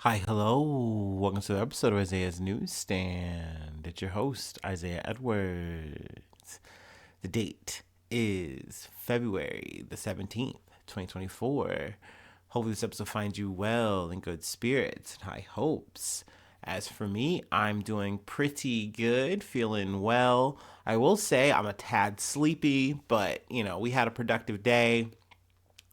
Hi, hello. Welcome to the episode of Isaiah's Newsstand. It's your host, Isaiah Edwards. The date is February the 17th, 2024. Hopefully, this episode finds you well in good spirits and high hopes. As for me, I'm doing pretty good, feeling well. I will say I'm a tad sleepy, but we had a productive day.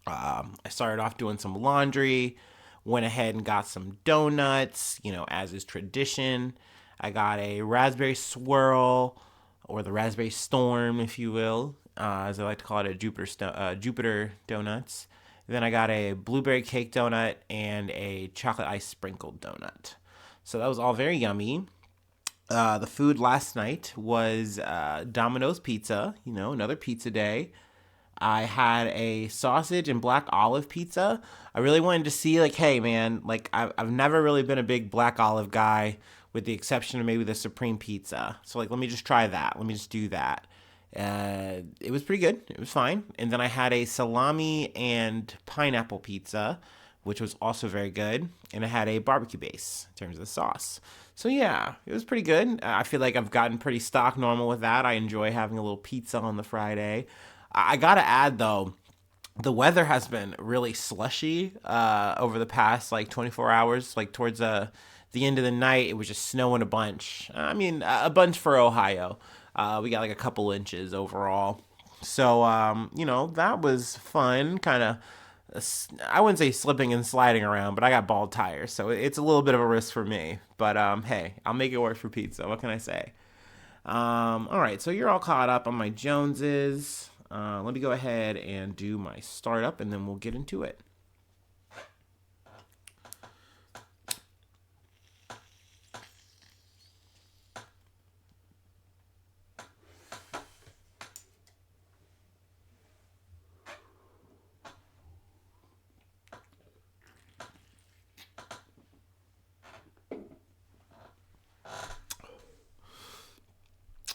I started off doing some laundry, went ahead and got some donuts, as is tradition. I got a raspberry swirl, or the raspberry storm, if you will, as I like to call it, a Jupiter donuts. Then I got a blueberry cake donut and a chocolate ice sprinkled donut. So that was all very yummy. The food last night was Domino's Pizza, another pizza day. I had a sausage and black olive pizza. I really wanted to see, like, hey, man, like, I've never really been a big black olive guy, with the exception of maybe the Supreme Pizza. So, like, let me just try that. Let me just do that. It was pretty good. It was fine. And then I had a salami and pineapple pizza, which was also very good. And it had a barbecue base in terms of the sauce. So, yeah, it was pretty good. I feel like I've gotten pretty stock normal with that. I enjoy having a little pizza on the Friday. I gotta add though, the weather has been really slushy over the past like 24 hours. Like towards the end of the night, it was just snowing a bunch. I mean, a bunch for Ohio. We got like a couple inches overall. So that was fun. Kind of, I wouldn't say slipping and sliding around, but I got bald tires, so it's a little bit of a risk for me. But hey, I'll make it work for pizza. What can I say? All right, so you're all caught up on my Joneses. Let me go ahead and do my startup, and then we'll get into it.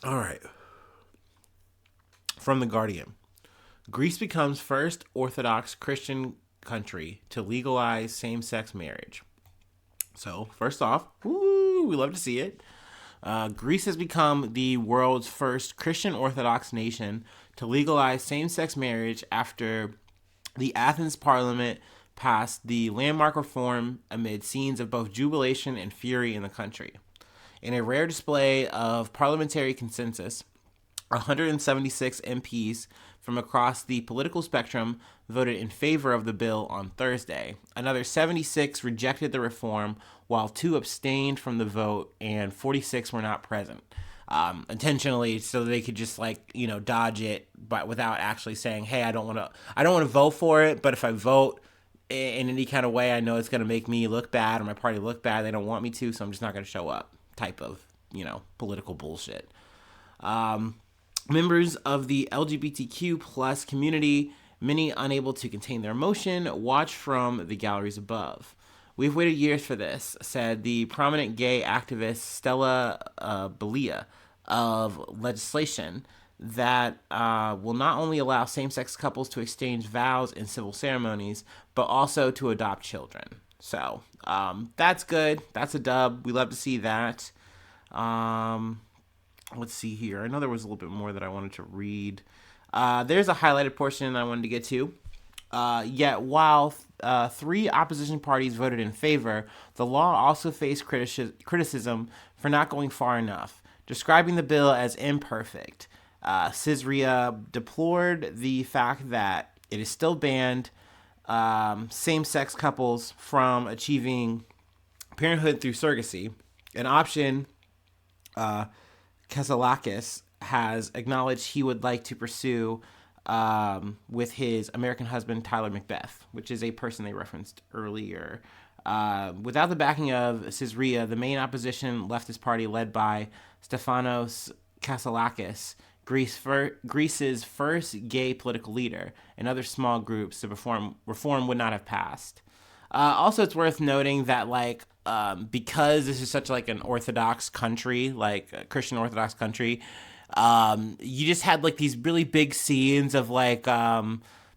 All right. From The Guardian, Greece becomes first Orthodox Christian country to legalize same sex marriage. So, first off, woo, we love to see it. Greece has become the world's first Christian Orthodox nation to legalize same sex marriage after the Athens parliament passed the landmark reform amid scenes of both jubilation and fury in the country. In a rare display of parliamentary consensus, 176 MPs from across the political spectrum voted in favor of the bill on Thursday. Another 76 rejected the reform, while 2 abstained from the vote and 46 were not present. Intentionally, so they could just dodge it, but without actually saying, "Hey, I don't want to vote for it." But if I vote in any kind of way, I know it's going to make me look bad or my party look bad. They don't want me to, so I'm just not going to show up. Type of political bullshit. Members of the LGBTQ plus community, many unable to contain their emotion, watch from the galleries above. We've waited years for this, said the prominent gay activist Stella Belia of legislation that will not only allow same sex couples to exchange vows in civil ceremonies, but also to adopt children. So that's good. That's a dub. We love to see that. Let's see here. I know there was a little bit more that I wanted to read. There's a highlighted portion I wanted to get to. Yet, while 3 opposition parties voted in favor, the law also faced criticism for not going far enough, describing the bill as imperfect. Caesarea deplored the fact that it is still banned same-sex couples from achieving parenthood through surrogacy, an option Keselakis has acknowledged he would like to pursue with his American husband, Tyler Macbeth, which is a person they referenced earlier. Without the backing of Caesarea, the main opposition leftist party led by Stefanos Keselakis, Greece's first gay political leader, and other small groups, the reform would not have passed. Also, it's worth noting that because this is such an Orthodox country, like a Christian Orthodox country, you just had these really big scenes of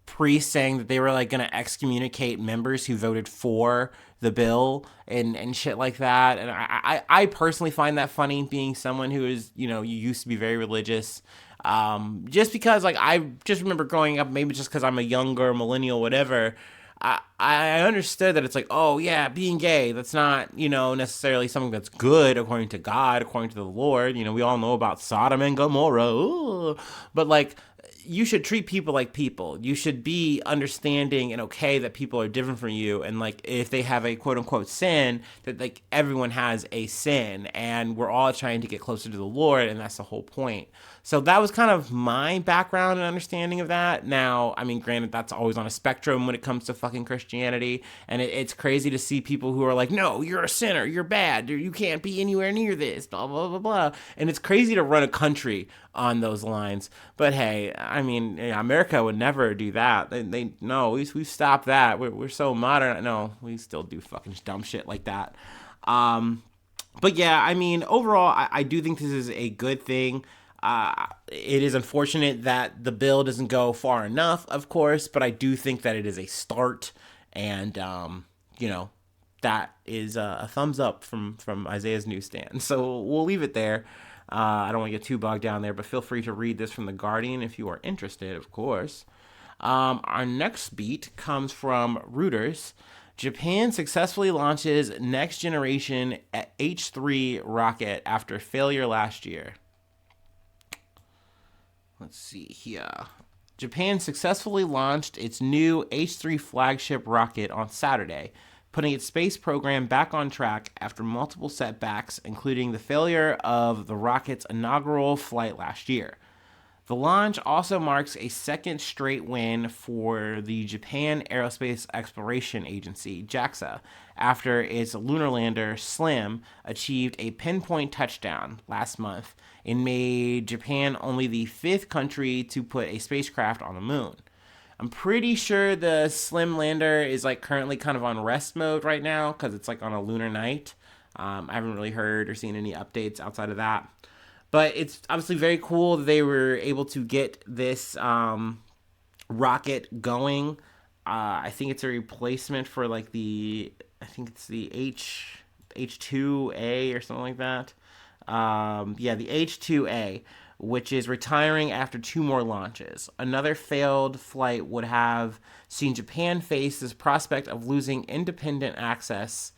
priests saying that they were like going to excommunicate members who voted for the bill and shit like that. And I personally find that funny, being someone who is, you know, you used to be very religious. Just because, like, I just remember growing up, maybe just because I'm a younger millennial, whatever. I understood that it's like, oh yeah, being gay, that's not, you know, necessarily something that's good according to God, according to the Lord. You know, we all know about Sodom and Gomorrah. Ooh. But like, you should treat people like people. You should be understanding and okay that people are different from you. And like, if they have a quote unquote sin, that like everyone has a sin and we're all trying to get closer to the Lord. And that's the whole point. So that was kind of my background and understanding of that. Now, I mean, granted, that's always on a spectrum when it comes to fucking Christianity. And it's crazy to see people who are like, no, you're a sinner, you're bad, you can't be anywhere near this, blah, blah, blah, blah. And it's crazy to run a country on those lines. But hey, I mean, America would never do that. They no, we've stopped that. We're so modern. No, we still do fucking dumb shit like that. But yeah, I mean, overall, I do think this is a good thing. It is unfortunate that the bill doesn't go far enough, of course, but I do think that it is a start, and you know, that is a thumbs up from Isaiah's newsstand. So we'll leave it there. I don't want to get too bogged down there, but feel free to read this from The Guardian if you are interested, of course. Our next beat comes from Reuters. Japan successfully launches next generation H3 rocket after failure last year. Let's see here. Japan successfully launched its new H3 flagship rocket on Saturday, putting its space program back on track after multiple setbacks, including the failure of the rocket's inaugural flight last year. The launch also marks a second straight win for the Japan Aerospace Exploration Agency, JAXA, after its lunar lander, SLIM, achieved a pinpoint touchdown last month and made Japan only the fifth country to put a spacecraft on the moon. I'm pretty sure the SLIM lander is like currently kind of on rest mode right now because it's like on a lunar night. I haven't really heard or seen any updates outside of that. But it's obviously very cool that they were able to get this rocket going. I think it's a replacement for like the H2A or something like that. The H2A, which is retiring after 2 more launches. Another failed flight would have seen Japan face this prospect of losing independent access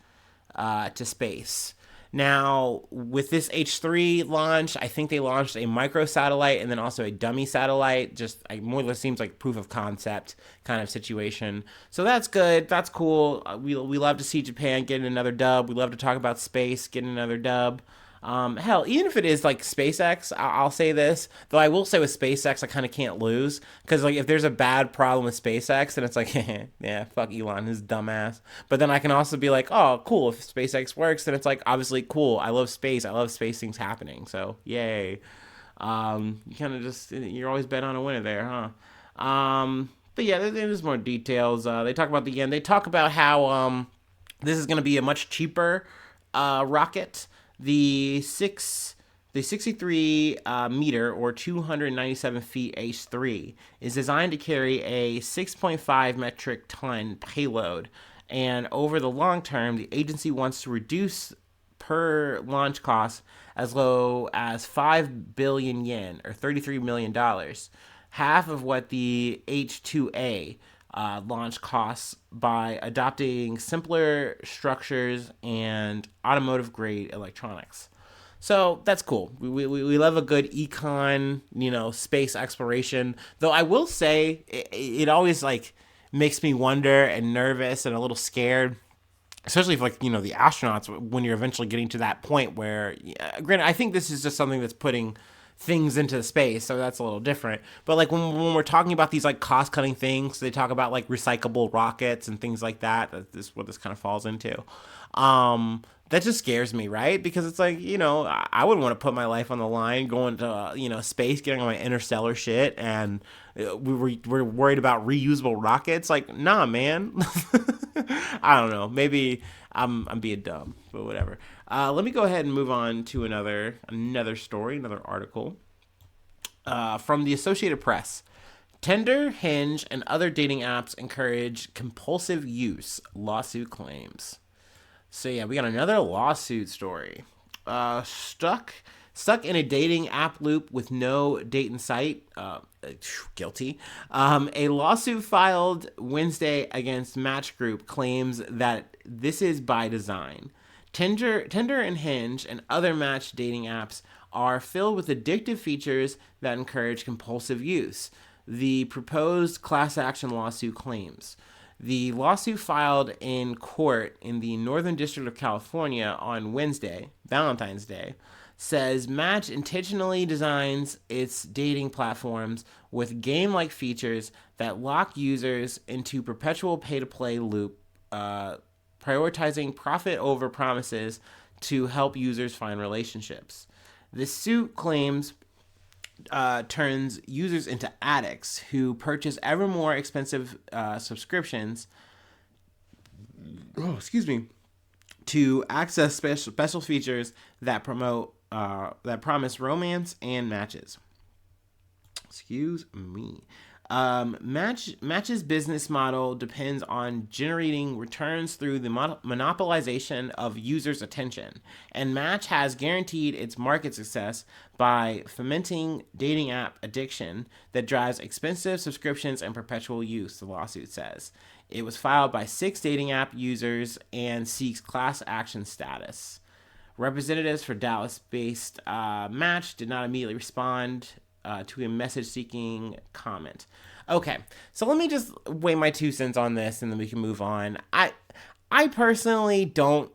to space. Now, with this H3 launch, I think they launched a microsatellite and then also a dummy satellite. Just more or less seems like proof of concept kind of situation. So that's good. That's cool. We love to see Japan getting another dub. We love to talk about space getting another dub. Hell, even if it is like SpaceX, I'll say this, though I will say with SpaceX, I kind of can't lose, because like if there's a bad problem with SpaceX, then it's like, yeah, fuck Elon, his dumbass. But then I can also be like, oh, cool, if SpaceX works, then it's like, obviously, cool, I love space things happening, so yay. You kind of just, you're always bet on a winner there, huh? But yeah, there's more details. They talk about the end. They talk about how this is going to be a much cheaper rocket. The 63 meter or 297 feet H3 is designed to carry a 6.5 metric ton payload, and over the long term, the agency wants to reduce per launch costs as low as 5 billion yen or $33 million, half of what the H2A launch costs, by adopting simpler structures and automotive grade electronics. So that's cool. We love a good econ, space exploration. Though I will say it always like makes me wonder and nervous and a little scared, especially if the astronauts, when you're eventually getting to that point where, granted, I think this is just something that's putting things into space, so that's a little different. But like when we're talking about these like cost cutting things, they talk about like recyclable rockets and things like that. That's what this kind of falls into. That just scares me, right? Because it's like, I wouldn't want to put my life on the line going to space, getting on my interstellar shit, and we're worried about reusable rockets. Like, nah, man. I don't know. Maybe I'm being dumb, but whatever. Let me go ahead and move on to another story, another article from the Associated Press. Tinder, Hinge, and other dating apps encourage compulsive use, lawsuit claims. So yeah, we got another lawsuit story. Stuck in a dating app loop with no date in sight. Guilty. A lawsuit filed Wednesday against Match Group claims that this is by design. Tinder and Hinge and other match dating apps are filled with addictive features that encourage compulsive use. The proposed class action lawsuit claims. The lawsuit filed in court in the Northern District of California on Wednesday, Valentine's Day, says Match intentionally designs its dating platforms with game-like features that lock users into perpetual pay-to-play loop, prioritizing profit over promises to help users find relationships. The suit claims turns users into addicts who purchase ever more expensive subscriptions. Oh, excuse me. To access special features that promise romance and matches. Excuse me. Match's business model depends on generating returns through the monopolization of users' attention, and Match has guaranteed its market success by fomenting dating app addiction that drives expensive subscriptions and perpetual use, the lawsuit says. It was filed by 6 dating app users and seeks class action status. Representatives for Dallas-based Match did not immediately respond to a message-seeking comment. Okay, so let me just weigh my 2 cents on this, and then we can move on. I personally don't.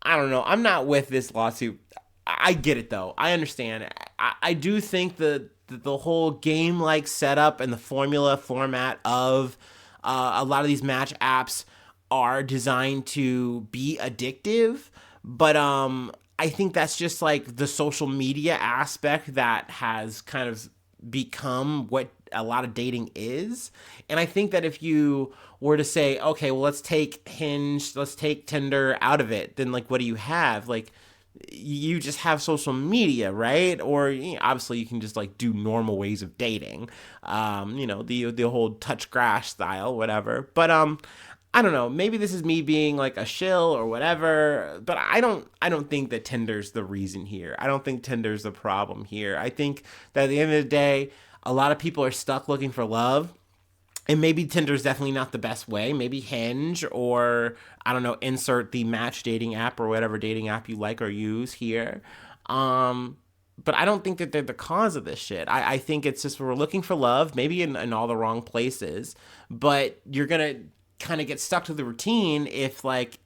I don't know. I'm not with this lawsuit. I get it though. I understand. I do think the whole game-like setup and the formula format of a lot of these match apps are designed to be addictive, but I think that's just like the social media aspect that has kind of become what a lot of dating is. And I think that if you were to say, okay, well, let's take Hinge, let's take Tinder out of it, then like, what do you have? Like, you just have social media, right? Or obviously you can just like do normal ways of dating, the whole touch grass style, whatever. But I don't know. Maybe this is me being like a shill or whatever, but I don't think that Tinder's the reason here. I don't think Tinder's the problem here. I think that at the end of the day, a lot of people are stuck looking for love. And maybe Tinder's definitely not the best way. Maybe Hinge or, I don't know, insert the Match dating app or whatever dating app you like or use here. But I don't think that they're the cause of this shit. I think it's just we're looking for love, maybe in all the wrong places. But you're going to kind of get stuck to the routine if, like,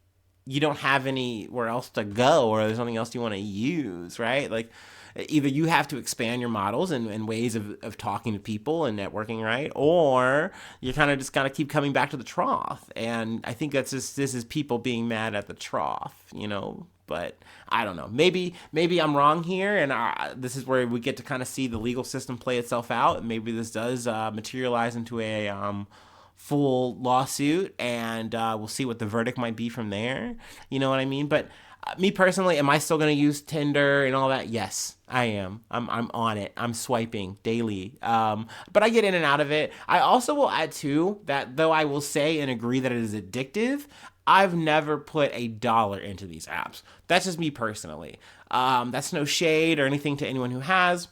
you don't have anywhere else to go or there's something else you want to use, right? Like, either you have to expand your models and ways of talking to people and networking, right? Or you kind of just got to keep coming back to the trough. And I think this is people being mad at the trough, But I don't know. Maybe I'm wrong here, and this is where we get to kind of see the legal system play itself out. And maybe this does materialize into a full lawsuit, and we'll see what the verdict might be from there. You know what I mean? But me personally, am I still going to use Tinder and all that? Yes, I am. I'm on it. I'm swiping daily. But I get in and out of it. I also will add too that though I will say and agree that it is addictive, I've never put $1 into these apps. That's just me personally. That's no shade or anything to anyone who has.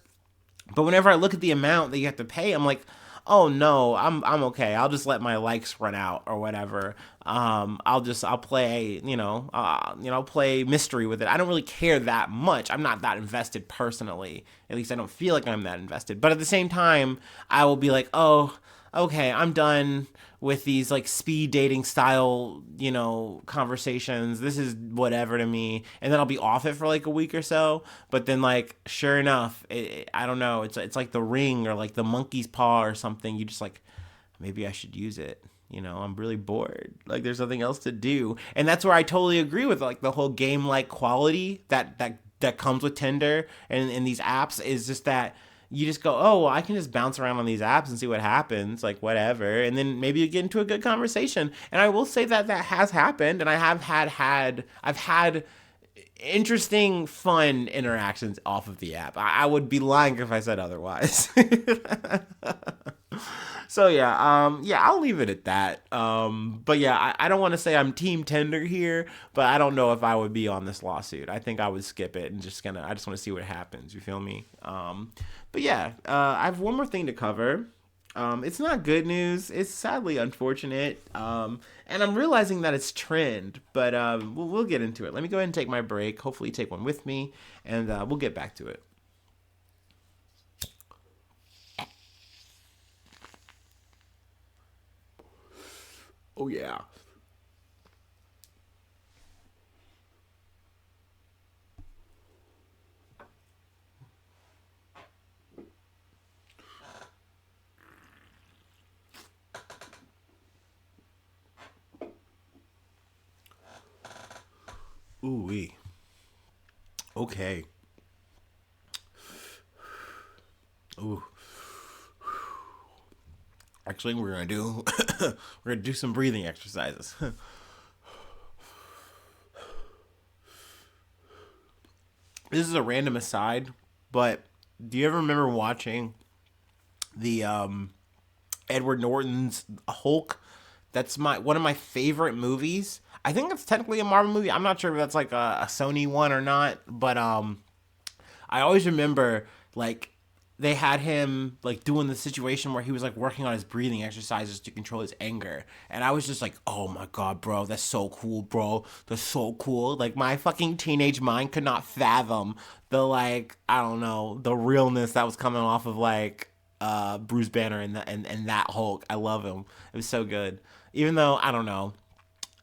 But whenever I look at the amount that you have to pay, I'm like, oh no, I'm okay. I'll just let my likes run out or whatever. I'll play, I'll play mystery with it. I don't really care that much. I'm not that invested personally. At least I don't feel like I'm that invested. But at the same time, I will be like, oh, okay, I'm done with these like speed dating style, conversations. This is whatever to me. And then I'll be off it for like a week or so. But then like, sure enough, I don't know. It's like the Ring or like the monkey's paw or something. You just like, maybe I should use it. I'm really bored. Like there's nothing else to do. And that's where I totally agree with like the whole game-like quality that comes with Tinder and these apps is just that you just go, oh, well, I can just bounce around on these apps and see what happens, like whatever. And then maybe you get into a good conversation. And I will say that has happened. And I have I've had interesting, fun interactions off of the app. I would be lying if I said otherwise. So yeah, I'll leave it at that. But yeah, I don't want to say I'm team Tinder here, but I don't know if I would be on this lawsuit. I think I would skip it and I just want to see what happens. You feel me? But yeah, I have one more thing to cover. It's not good news. It's sadly unfortunate. And I'm realizing that it's trend, but we'll get into it. Let me go ahead and take my break. Hopefully, take one with me, and we'll get back to it. Oh yeah. Ooh wee. Okay. Ooh. Actually, we're gonna do we're gonna do some breathing exercises. This is a random aside, but do you ever remember watching the Edward Norton's Hulk? That's my one of my favorite movies. I think it's technically a Marvel movie. I'm not sure if that's like a Sony one or not, but I always remember like they had him like doing the situation where he was like working on his breathing exercises to control his anger, and I was just like, oh my god, bro, that's so cool, bro, that's so cool. Like my fucking teenage mind could not fathom the like I don't know the realness that was coming off of like Bruce Banner and that Hulk. I love him. It was so good. Even though I don't know,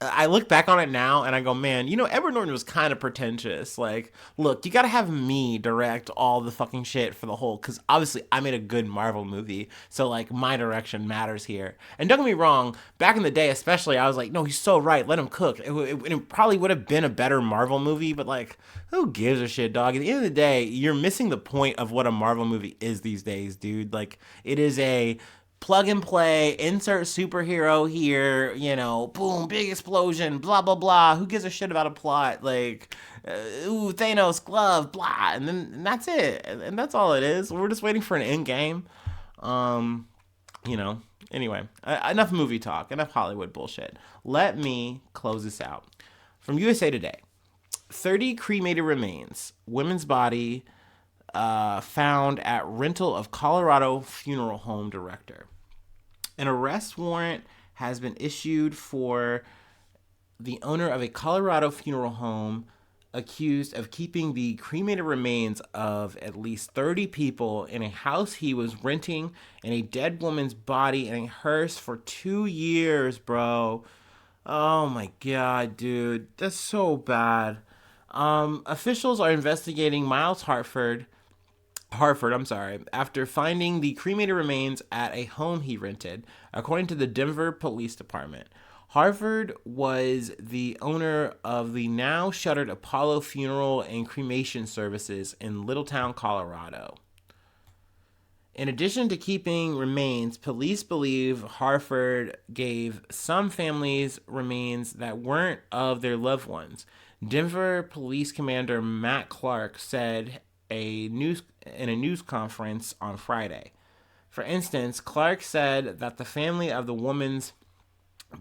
I look back on it now and I go, man, Edward Norton was kind of pretentious. Like, look, you got to have me direct all the fucking shit for the whole, because obviously I made a good Marvel movie. So, like, my direction matters here. And don't get me wrong, back in the day, especially, I was like, no, he's so right. Let him cook. It probably would have been a better Marvel movie, but, like, who gives a shit, dog? At the end of the day, you're missing the point of what a Marvel movie is these days, dude. Like, it is a plug and play, insert superhero here, boom, big explosion, blah, blah, blah. Who gives a shit about a plot? Like, ooh, Thanos, glove, blah. And that's it. And that's all it is. We're just waiting for an end game. Um, you know, anyway, enough movie talk, enough Hollywood bullshit. Let me close this out. From USA Today, 30 cremated remains, women's body found at rental of Colorado funeral home director. An arrest warrant has been issued for the owner of a Colorado funeral home accused of keeping the cremated remains of at least 30 people in a house he was renting and a dead woman's body in a hearse for 2 years, bro. Oh my god, dude. That's so bad. Officials are investigating Miles Harford, after finding the cremated remains at a home he rented, according to the Denver Police Department. Harford was the owner of the now shuttered Apollo Funeral and Cremation Services in Littletown, Colorado. In addition to keeping remains, police believe Harford gave some families remains that weren't of their loved ones. Denver Police Commander Matt Clark said in a news conference on Friday. For instance, Clark said that the family of the woman's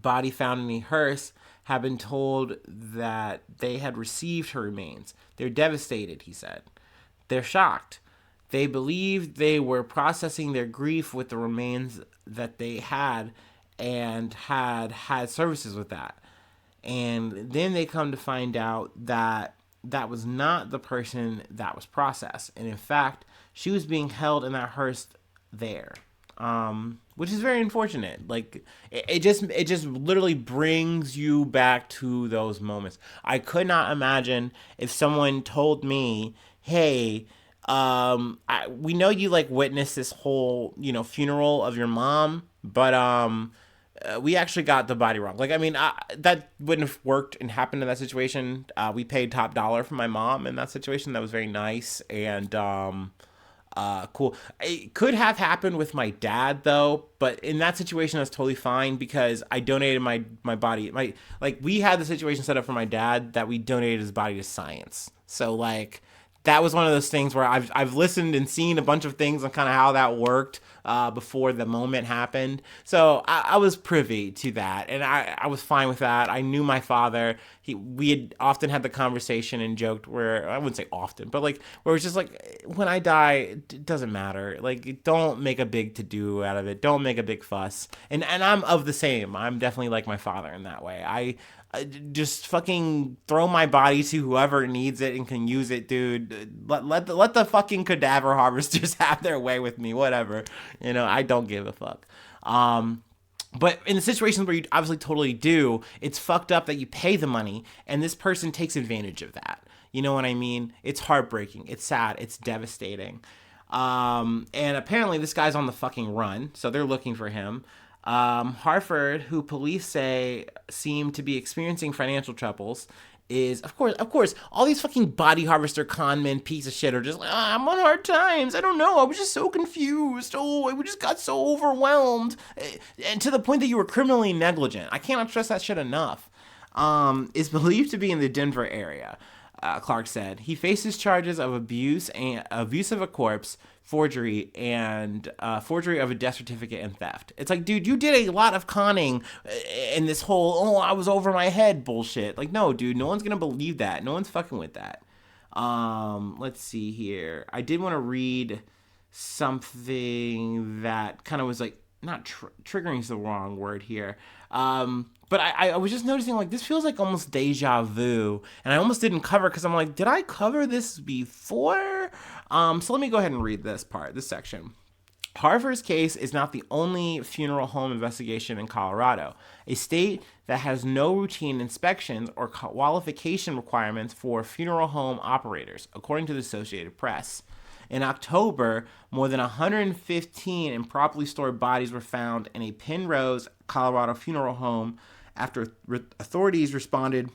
body found in a hearse had been told that they had received her remains. They're devastated, he said. They're shocked. They believed they were processing their grief with the remains that they had and had services with that. And then they come to find out that that was not the person that was processed. And in fact, she was being held in that hearse there. Which is very unfortunate. Like it just literally brings you back to those moments. I could not imagine if someone told me, "Hey, we know you like witnessed this whole funeral of your mom, but we actually got the body wrong." Like, I mean, that wouldn't have worked and happened in that situation. We paid top dollar for my mom in that situation. That was very nice and cool. It could have happened with my dad though, but in that situation, that's totally fine because I donated my body. We had the situation set up for my dad that we donated his body to science. So like that was one of those things where I've listened and seen a bunch of things on kind of how that worked before the moment happened. So I was privy to that, and I was fine with that. I knew my father. We had often had the conversation and joked where, I wouldn't say often, but like where it's just like, when I die, it doesn't matter. Like, don't make a big to do out of it. Don't make a big fuss. And I'm of the same. I'm definitely like my father in that way. I just fucking throw my body to whoever needs it and can use it, dude. Let the fucking cadaver harvesters have their way with me, whatever. I don't give a fuck. But in the situations where you obviously totally do, it's fucked up that you pay the money and this person takes advantage of that. You know what I mean? It's heartbreaking. It's sad. It's devastating. And apparently this guy's on the fucking run, so they're looking for him. Hartford, who police say seem to be experiencing financial troubles, is of course, all these fucking body harvester con men piece of shit are just like, I'm on hard times. I don't know. I was just so confused. Oh, we just got so overwhelmed, and to the point that you were criminally negligent. I cannot stress that shit enough. Is believed to be in the Denver area. Clark said he faces charges of abuse of a corpse, forgery, and forgery of a death certificate, and theft. It's like, dude, you did a lot of conning in this whole, I was over my head bullshit. Like, no, dude, no one's gonna believe that. No one's fucking with that. Let's see here. I did want to read something that kind of was like, not triggering is the wrong word here. But I was just noticing, like, this feels like almost deja vu. And I almost didn't cover because I'm like, did I cover this before? So let me go ahead and read this section. Hartford's case is not the only funeral home investigation in Colorado, a state that has no routine inspections or qualification requirements for funeral home operators, according to the Associated Press. In October, more than 115 improperly stored bodies were found in a Penrose, Colorado funeral home after authorities responded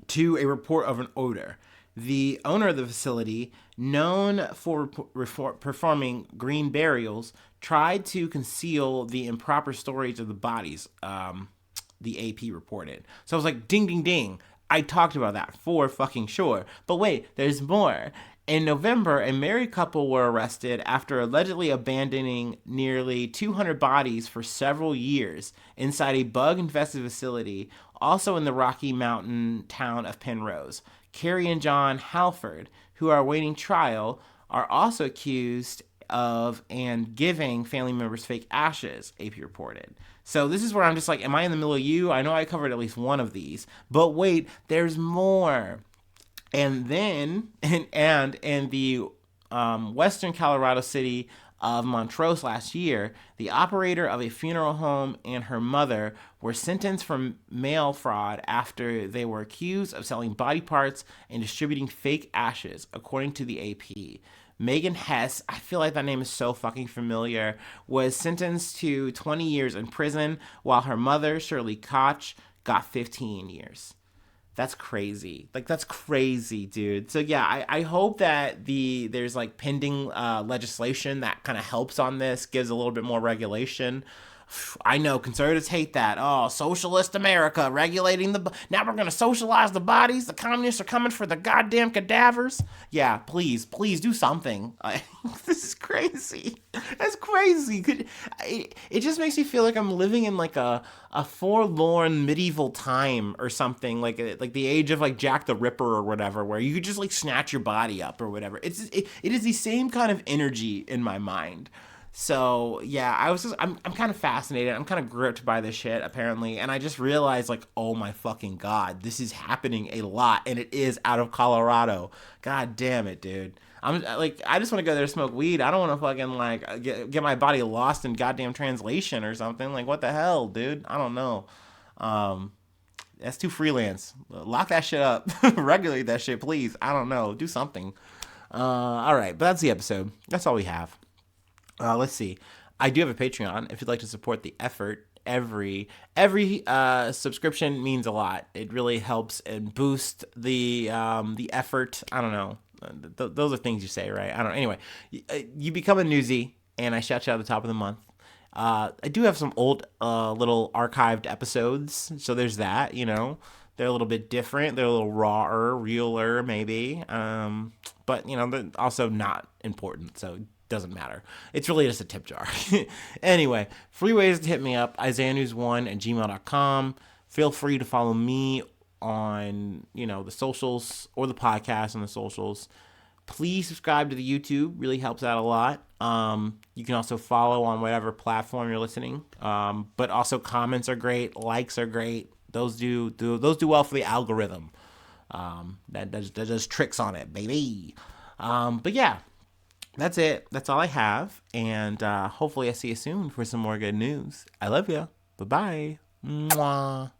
to a report of an odor. The owner of the facility, known for performing green burials, tried to conceal the improper storage of the bodies, the AP reported. So I was like, ding, ding, ding. I talked about that for fucking sure. But wait, there's more. In November, a married couple were arrested after allegedly abandoning nearly 200 bodies for several years inside a bug-infested facility, also in the Rocky Mountain town of Penrose. Carrie and John Halford, who are awaiting trial, are also accused of and giving family members fake ashes, AP reported. So this is where I'm just like, am I in the middle of you? I know I covered at least one of these, but wait, there's more. And then, and in the western Colorado city of Montrose last year, the operator of a funeral home and her mother were sentenced for mail fraud after they were accused of selling body parts and distributing fake ashes, according to the AP. Megan Hess, I feel like that name is so fucking familiar, was sentenced to 20 years in prison, while her mother, Shirley Koch, got 15 years. That's crazy. Like, that's crazy, dude. So yeah, I hope that there's like pending legislation that kind of helps on this, gives a little bit more regulation. I know conservatives hate that. Oh, socialist America regulating now we're gonna socialize the bodies. The communists are coming for the goddamn cadavers. Yeah, please do something. This is crazy. That's crazy. It just makes me feel like I'm living in like a forlorn medieval time or something, like the age of like Jack the Ripper or whatever, where you could just like snatch your body up or whatever. It is the same kind of energy in my mind. So yeah, I'm kind of fascinated. I'm kind of gripped by this shit apparently, and I just realized like, oh my fucking god, this is happening a lot, and it is out of Colorado. God damn it, dude. I'm like, I just want to go there to smoke weed. I don't want to fucking like get my body lost in goddamn translation or something. Like, what the hell, dude? I don't know. That's too freelance. Lock that shit up. Regulate that shit, please. I don't know. Do something. All right, but that's the episode. That's all we have. Let's see. I do have a Patreon if you'd like to support the effort. Every subscription means a lot. It really helps and boosts the effort. I don't know. Those are things you say, right? I don't know. Anyway, you become a newsie, and I shout you out at the top of the month. I do have some old little archived episodes, so there's that. They're a little bit different. They're a little rawer, realer, maybe. but they're also not important, so it doesn't matter. It's really just a tip jar. Anyway, free ways to hit me up: isaiahnews1@gmail.com. Feel free to follow me on the socials, or the podcast on the socials. Please subscribe to the YouTube. Really helps out a lot. You can also follow on whatever platform you're listening. But also comments are great. Likes are great. Those do well for the algorithm. That does tricks on it, baby. But yeah, that's it. That's all I have. And hopefully I see you soon for some more good news. I love you. Bye-bye. Mwah.